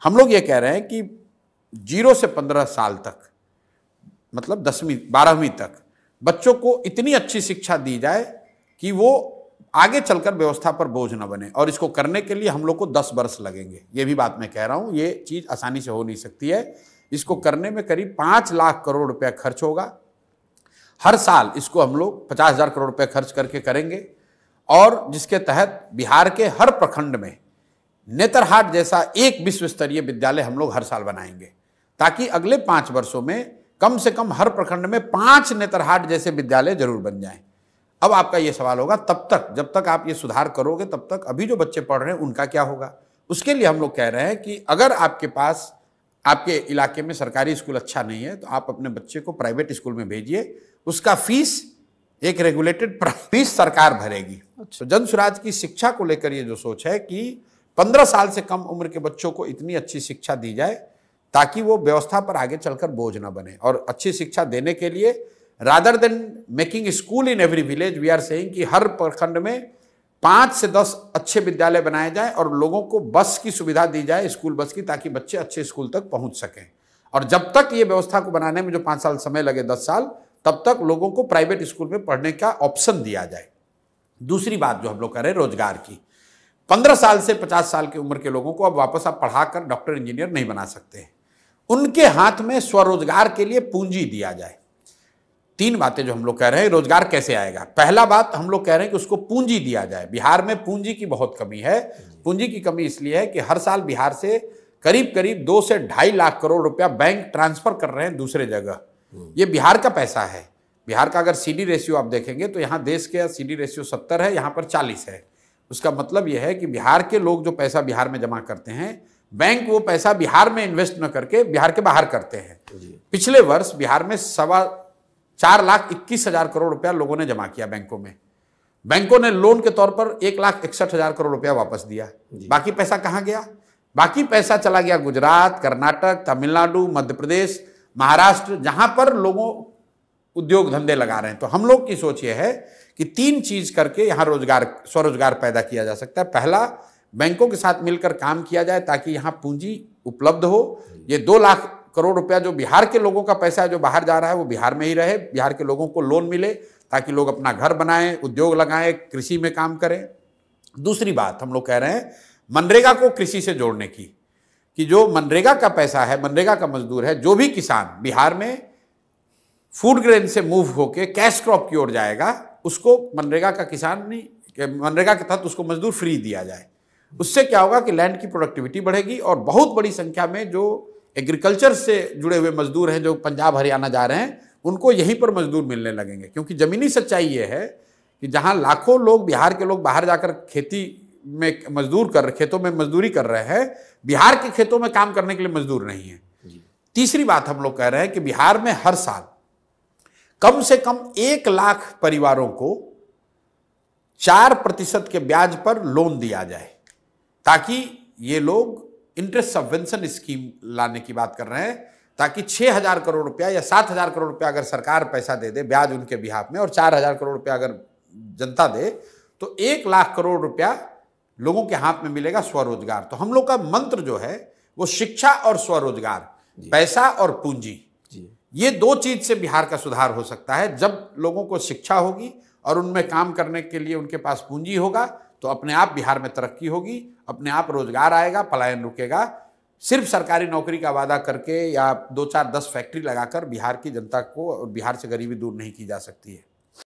हम लोग ये कह रहे हैं कि 0 से 15 साल तक, मतलब 10वीं 12वीं तक बच्चों को इतनी अच्छी शिक्षा दी जाए कि वो आगे चलकर व्यवस्था पर बोझ न बने। और इसको करने के लिए हम लोग को 10 वर्ष लगेंगे। ये भी बात मैं कह रहा हूं, ये चीज आसानी से हो नहीं सकती है। इसको करने में करीब 5 लाख करोड़ रुपया खर्च होगा। हर साल इसको हम लोग 50,000 करोड़ रुपया खर्च करके करेंगे, और जिसके तहत बिहार के हर प्रखंड में नेतरहाट जैसा एक विश्व स्तरीय विद्यालय हम लोग हर साल बनाएंगे, ताकि अगले 5 वर्षों में कम से कम हर प्रखंड में 5 नेतरहाट जैसे विद्यालय जरूर बन जाएं। अब आपका ये सवाल होगा, तब तक जब तक आप ये सुधार करोगे तब तक अभी जो बच्चे पढ़ रहे हैं उनका क्या होगा? उसके लिए हम लोग कह रहे हैं कि अगर आपके पास आपके इलाके में सरकारी स्कूल अच्छा नहीं है तो आप अपने बच्चे को प्राइवेट स्कूल में भेजिए। उसका फीस एक रेगुलेटेड फीस सरकार भरेगी। तो जन स्वराज की शिक्षा को लेकर ये जो सोच है कि 15 साल से कम उम्र के बच्चों को इतनी अच्छी शिक्षा दी जाए ताकि वो व्यवस्था पर आगे चलकर बोझ ना बने। और अच्छी शिक्षा देने के लिए rather than making school in every village, we are saying कि हर प्रखंड में 5 से 10 अच्छे विद्यालय बनाए जाएं और लोगों को बस की सुविधा दी जाए, स्कूल बस की, ताकि बच्चे अच्छे स्कूल तक पहुंच सकें। और जब तक ये व्यवस्था को बनाने में जो 5 साल समय लगे, 10 साल, तब तक लोगों को प्राइवेट स्कूल में पढ़ने का ऑप्शन दिया जाए। दूसरी बात जो हम लोग कर रहे हैं रोजगार की, 15 साल से 50 साल की उम्र के लोगों को अब वापस आप पढ़ाकर डॉक्टर इंजीनियर नहीं बना सकते हैं। उनके हाथ में स्वरोजगार के लिए पूंजी दिया जाए। 3 बातें जो हम लोग कह रहे हैं, रोजगार कैसे आएगा। पहला बात हम लोग कह रहे हैं कि उसको पूंजी दिया जाए। बिहार में पूंजी की बहुत कमी है। पूंजी की कमी इसलिए है कि हर साल बिहार से करीब करीब 2 से 2.5 लाख करोड़ रुपया बैंक ट्रांसफर कर रहे हैं दूसरे जगह। ये बिहार का पैसा है। बिहार का अगर सीडी रेशियो आप देखेंगे तो यहाँ देश के सीडी रेशियो 70 है, यहाँ पर 40 है। उसका मतलब यह है कि बिहार के लोग जो पैसा बिहार में जमा करते हैं, बैंक वो पैसा बिहार में इन्वेस्ट न करके बिहार के बाहर करते हैं। पिछले वर्ष बिहार में 4,21,000 करोड़ रुपया लोगों ने जमा किया बैंकों में। बैंकों ने लोन के तौर पर 1,61,000 करोड़ रुपया वापस दिया। बाकी पैसा कहाँ गया? बाकी पैसा चला गया गुजरात, कर्नाटक, तमिलनाडु, मध्य प्रदेश, महाराष्ट्र, जहां पर लोगों उद्योग धंधे लगा रहे हैं। तो हम लोग की सोच ये है कि 3 चीज करके यहां स्वरोजगार पैदा किया जा सकता है। पहला, बैंकों के साथ मिलकर काम किया जाए ताकि यहां पूंजी उपलब्ध हो। ये 2 लाख करोड़ रुपया जो बिहार के लोगों का पैसा है जो बाहर जा रहा है वो बिहार में ही रहे। बिहार के लोगों को लोन मिले ताकि लोग अपना घर बनाएं, उद्योग लगाएं, कृषि में काम करें। दूसरी बात हम लोग कह रहे हैं मनरेगा को कृषि से जोड़ने की, कि जो मनरेगा का पैसा है, मनरेगा का मजदूर है, जो भी किसान बिहार में फूड ग्रेन से मूव होके कैश क्रॉप की ओर जाएगा, उसको मनरेगा का किसान नहीं, मनरेगा के तहत उसको मजदूर फ्री दिया जाए। उससे क्या होगा कि लैंड की प्रोडक्टिविटी बढ़ेगी और बहुत बड़ी संख्या में जो एग्रीकल्चर से जुड़े हुए मजदूर हैं जो पंजाब हरियाणा जा रहे हैं, उनको यहीं पर मजदूर मिलने लगेंगे। क्योंकि जमीनी सच्चाई ये है कि जहां लाखों लोग, बिहार के लोग बाहर जाकर खेती में खेतों में मजदूरी कर रहे हैं, बिहार के खेतों में काम करने के लिए मजदूर नहीं है। तीसरी बात हम लोग कह रहे हैं कि बिहार में हर साल कम से कम 1 लाख परिवारों को 4% के ब्याज पर लोन दिया जाए, ताकि ये लोग इंटरेस्ट सबवेंशन स्कीम लाने की बात कर रहे हैं, ताकि 6,000 करोड़ रुपया या 7,000 करोड़ रुपया अगर सरकार पैसा दे दे ब्याज उनके बिहाफ में और 4,000 करोड़ रुपया अगर जनता दे, तो 1 लाख करोड़ रुपया लोगों के हाथ में मिलेगा स्वरोजगार। तो हम लोग का मंत्र जो है वो शिक्षा और स्वरोजगार, पैसा और पूंजी, ये 2 चीज से बिहार का सुधार हो सकता है। जब लोगों को शिक्षा होगी और उनमें काम करने के लिए उनके पास पूंजी होगा तो अपने आप बिहार में तरक्की होगी, अपने आप रोजगार आएगा, पलायन रुकेगा। सिर्फ सरकारी नौकरी का वादा करके या 2, 4, 10 फैक्ट्री लगाकर बिहार की जनता को और बिहार से गरीबी दूर नहीं की जा सकती है।